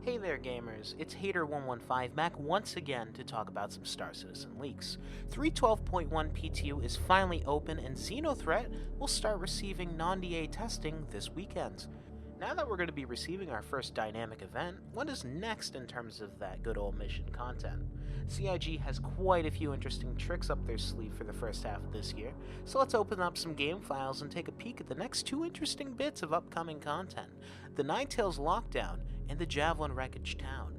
Hey there gamers, it's Hater115 back once again to talk about some Star Citizen leaks. 3.12.1 PTU is finally open and Xenothreat will start receiving non-DA testing this weekend. Now that we're going to be receiving our first dynamic event, what is next in terms of that good old mission content? CIG has quite a few interesting tricks up their sleeve for the first half of this year, so let's open up some game files and take a peek at the next two interesting bits of upcoming content, the Ninetails Lockdown and the Javelin Wreckage Town.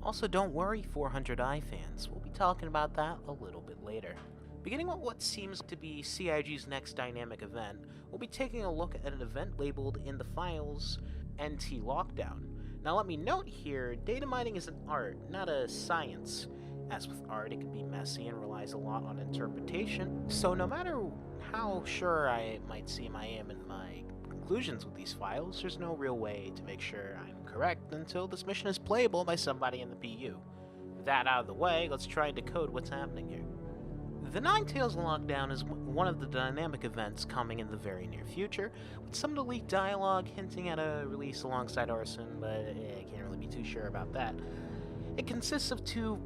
Also, don't worry 400i fans, we'll be talking about that a little bit later. Beginning with what seems to be CIG's next dynamic event, we'll be taking a look at an event labeled in the files NTLockdown. Now let me note here, data mining is an art, not a science. As with art, it can be messy and relies a lot on interpretation, so no matter how sure I might seem I am in my conclusions with these files, there's no real way to make sure I'm correct until this mission is playable by somebody in the PU. With that out of the way, let's try and decode what's happening here. The Ninetails Lockdown is one of the dynamic events coming in the very near future, with some of the leaked dialogue hinting at a release alongside Arson, but I can't really be too sure about that. It consists of two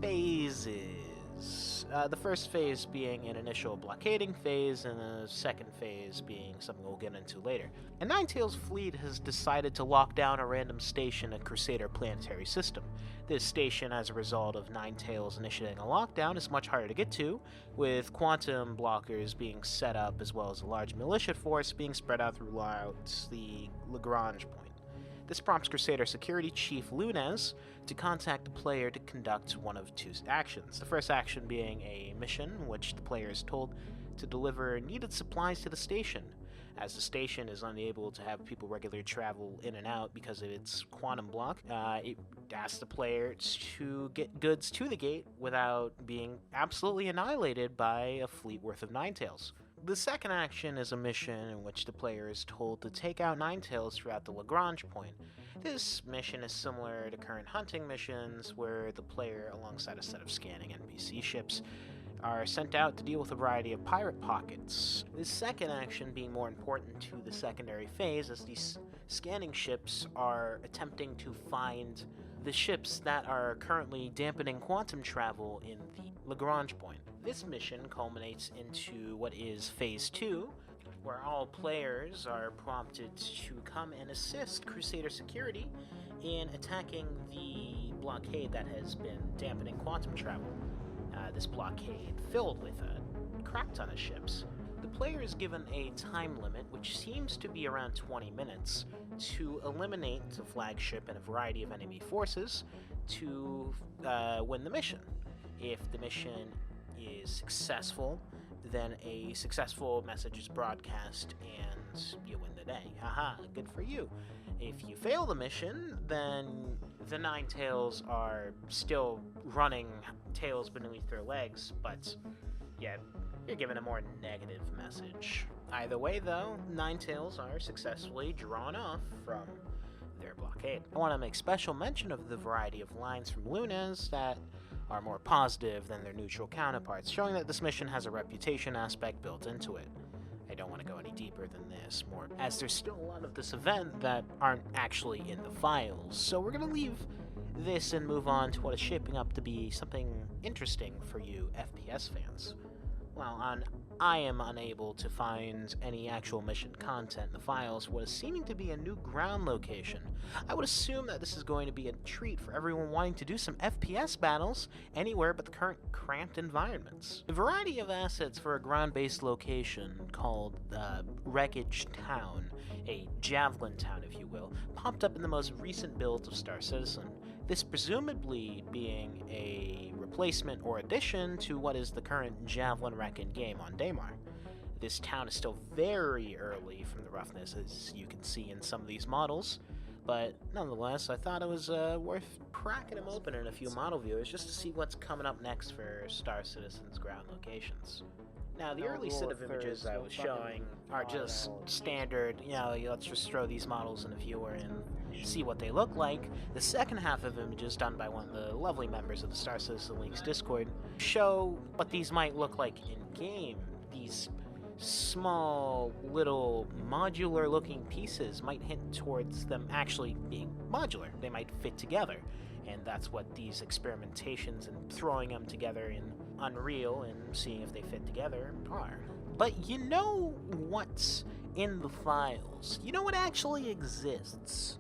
phases. The first phase being an initial blockading phase, and the second phase being something we'll get into later. A Ninetails fleet has decided to lock down a random station in Crusader planetary system. This station, as a result of Ninetails initiating a lockdown, is much harder to get to, with quantum blockers being set up as well as a large militia force being spread out throughout the Lagrange point. This prompts Crusader Security Chief Lunez to contact the player to conduct one of two actions. The first action being a mission in which the player is told to deliver needed supplies to the station. As the station is unable to have people regularly travel in and out because of its quantum block, it asks the player to get goods to the gate without being absolutely annihilated by a fleet worth of Ninetails. The second action is a mission in which the player is told to take out Ninetails throughout the Lagrange point. This mission is similar to current hunting missions, where the player, alongside a set of scanning NPC ships, are sent out to deal with a variety of pirate pockets. This second action being more important to the secondary phase, as these scanning ships are attempting to find the ships that are currently dampening quantum travel in the Lagrange point. This mission culminates into what is Phase 2, where all players are prompted to come and assist Crusader Security in attacking the blockade that has been dampening quantum travel. This blockade filled with a crap ton of ships. The player is given a time limit, which seems to be around 20 minutes, to eliminate the flagship and a variety of enemy forces to win the mission. If the mission is successful, then a successful message is broadcast and you win the day. Haha, good for you. If you fail the mission, then the Ninetails are still running tails beneath their legs, but yeah, you're given a more negative message. Either way though, Ninetails are successfully drawn off from their blockade. I want to make special mention of the variety of lines from Lunez that are more positive than their neutral counterparts, showing that this mission has a reputation aspect built into it. I don't want to go any deeper than this, more as there's still a lot of this event that aren't actually in the files, so we're going to leave this and move on to what is shaping up to be something interesting for you FPS fans. Well, I am unable to find any actual mission content in the files for what is seeming to be a new ground location. I would assume that this is going to be a treat for everyone wanting to do some FPS battles anywhere but the current cramped environments. The variety of assets for a ground-based location called Wreckage Town, a Javelin town if you will, popped up in the most recent builds of Star Citizen. This presumably being a replacement or addition to what is the current Javelin Wreck-In game on Daymar. This town is still very early from the roughness, as you can see in some of these models, but nonetheless, I thought it was worth cracking them open in a few model viewers just to see what's coming up next for Star Citizen's ground locations. Now, the early set of images I was showing are just standard, let's just throw these models in a viewer and see what they look like. The second half of images, done by one of the lovely members of the Star Citizen League's Discord, show what these might look like in-game. These small little modular looking pieces might hint towards them actually being modular. They might fit together. And that's what these experimentations and throwing them together in Unreal and seeing if they fit together are. But you know what's in the files? You know what actually exists?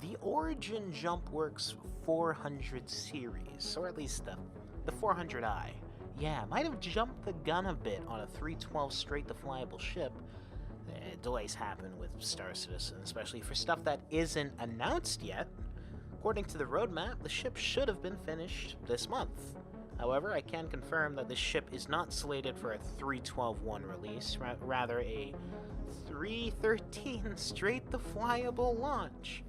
The Origin JumpWorks 400 series, or at least the 400i. Yeah, might have jumped the gun a bit on a 312 straight-to-flyable ship. Delays happen with Star Citizen, especially for stuff that isn't announced yet. According to the roadmap, the ship should have been finished this month. However, I can confirm that the ship is not slated for a 312-1 release, rather a 313 straight-to-flyable launch.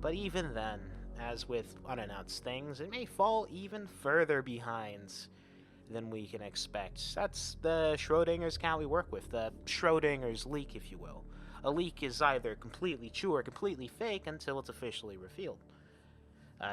But even then, as with unannounced things, it may fall even further behind than we can expect. That's the Schrodinger's count we work with, the Schrodinger's leak, if you will. A leak is either completely true or completely fake until it's officially revealed.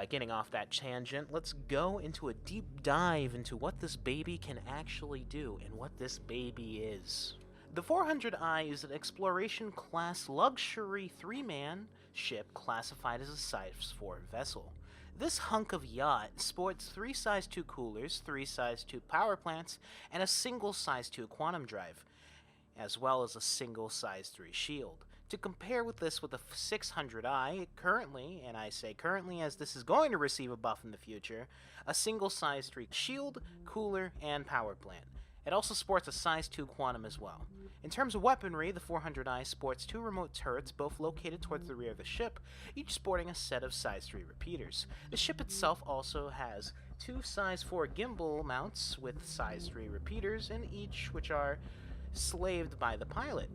Getting off that tangent, let's go into a deep dive into what this baby can actually do and what this baby is. The 400i is an exploration class luxury 3-man ship classified as a size 4 vessel. This hunk of yacht sports 3 size 2 coolers, 3 size 2 power plants, and a single size 2 quantum drive, as well as a single size 3 shield. To compare with this with the 600i, currently, and I say currently as this is going to receive a buff in the future, a single size 3 shield, cooler, and power plant. It also sports a size 2 quantum as well. In terms of weaponry, the 400i sports 2 remote turrets, both located towards the rear of the ship, each sporting a set of size 3 repeaters. The ship itself also has 2 size 4 gimbal mounts with size 3 repeaters in each, which are slaved by the pilot.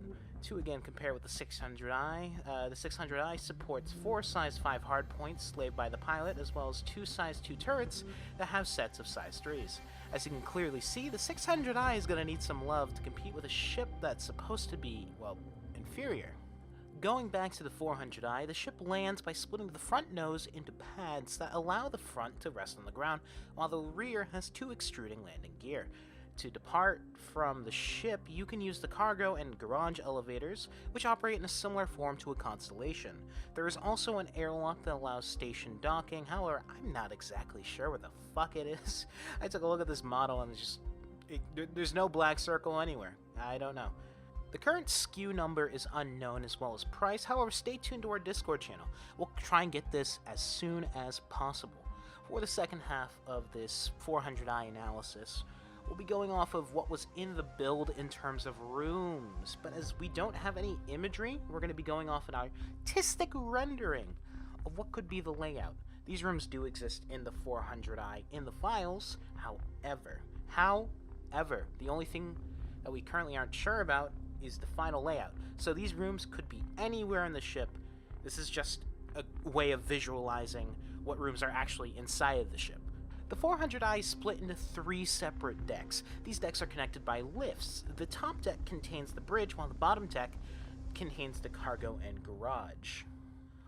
To again compare with the 600i, the 600i supports 4 size 5 hardpoints slaved by the pilot, as well as 2 size 2 turrets that have sets of size 3s. As you can clearly see, the 600i is going to need some love to compete with a ship that's supposed to be, well, inferior. Going back to the 400i, the ship lands by splitting the front nose into pads that allow the front to rest on the ground, while the rear has 2 extruding landing gear. To depart from the ship, you can use the cargo and garage elevators, which operate in a similar form to a constellation. There is also an airlock that allows station docking, however, I'm not exactly sure what the fuck it is. I took a look at this model and there's no black circle anywhere. I don't know. The current SKU number is unknown as well as price, however, stay tuned to our Discord channel. We'll try and get this as soon as possible. For the second half of this 400i analysis, we'll be going off of what was in the build in terms of rooms, but as we don't have any imagery, we're going to be going off an artistic rendering of what could be the layout. These rooms do exist in the 400i in the files, however, the only thing that we currently aren't sure about is the final layout. So these rooms could be anywhere in the ship. This is just a way of visualizing what rooms are actually inside of the ship. The 400i is split into 3 separate decks. These decks are connected by lifts. The top deck contains the bridge, while the bottom deck contains the cargo and garage.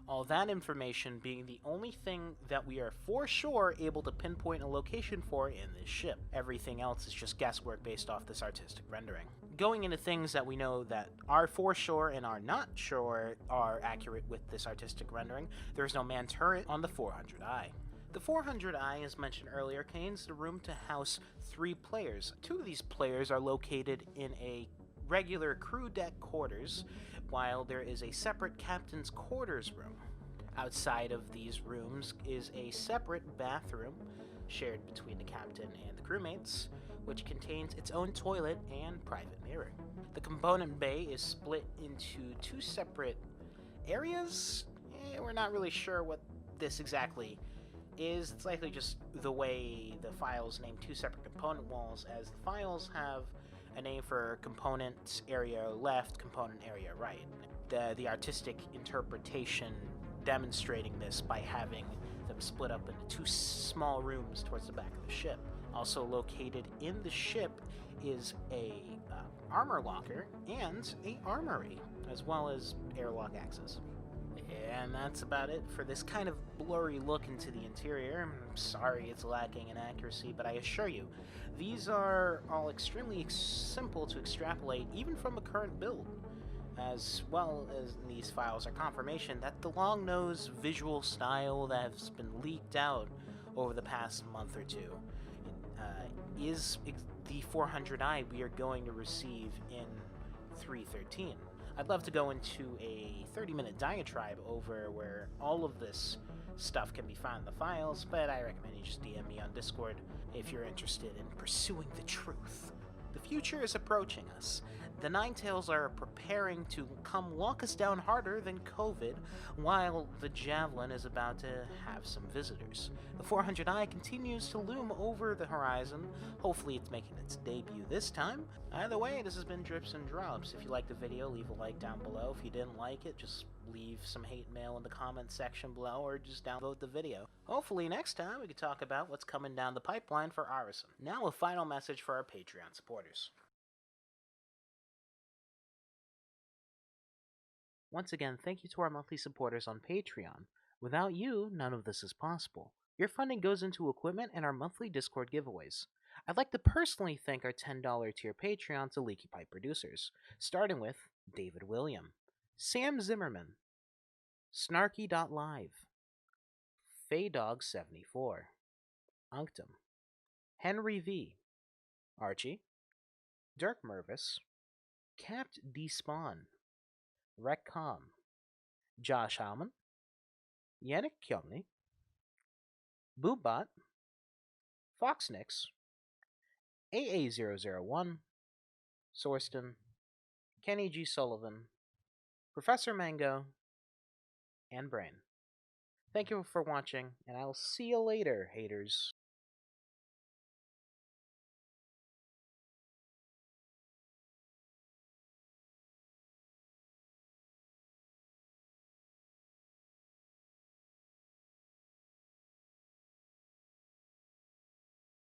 All that information being the only thing that we are for sure able to pinpoint a location for in this ship. Everything else is just guesswork based off this artistic rendering. Going into things that we know that are for sure and are not sure are accurate with this artistic rendering, there is no man turret on the 400i. The 400i, as mentioned earlier, contains the room to house 3 players. 2 of these players are located in a regular crew deck quarters, while there is a separate captain's quarters room. Outside of these rooms is a separate bathroom shared between the captain and the crewmates, which contains its own toilet and private mirror. The component bay is split into 2 separate areas. We're not really sure what this exactly is. It's likely just the way the files name 2 separate component walls, as the files have a name for component area left, component area right. The artistic interpretation demonstrating this by having them split up into 2 small rooms towards the back of the ship. Also located in the ship is a armor locker and a armory, as well as airlock access. And that's about it for this kind of blurry look into the interior. I'm sorry it's lacking in accuracy, but I assure you, These are all extremely simple to extrapolate even from a current build, as well as these files are confirmation that the long-nose visual style that has been leaked out over the past month or two is the 400i we are going to receive in 3.13. I'd love to go into a 30-minute diatribe over where all of this stuff can be found in the files, but I recommend you just DM me on Discord if you're interested in pursuing the truth. The future is approaching us. The Ninetails are preparing to come lock us down harder than COVID, while the Javelin is about to have some visitors. The 400i continues to loom over the horizon. Hopefully it's making its debut this time. Either way, this has been Drips and Drops. If you liked the video, leave a like down below. If you didn't like it, just leave some hate mail in the comments section below, or just downvote the video. Hopefully next time we can talk about what's coming down the pipeline for Arison. Now a final message for our Patreon supporters. Once again, thank you to our monthly supporters on Patreon. Without you, none of this is possible. Your funding goes into equipment and our monthly Discord giveaways. I'd like to personally thank our $10 tier Patreons to Leaky Pipe producers, starting with David William, Sam Zimmerman, Snarky.live, Faydog74, Unctum, Henry V, Archie, Dirk Mervis, Capt Despawn, Reccom, Josh Hallman, Yannick Kyomny, Boobot, Foxnix, AA001, Sorston, Kenny G. Sullivan, Professor Mango, and Brain. Thank you for watching, and I'll see you later, haters.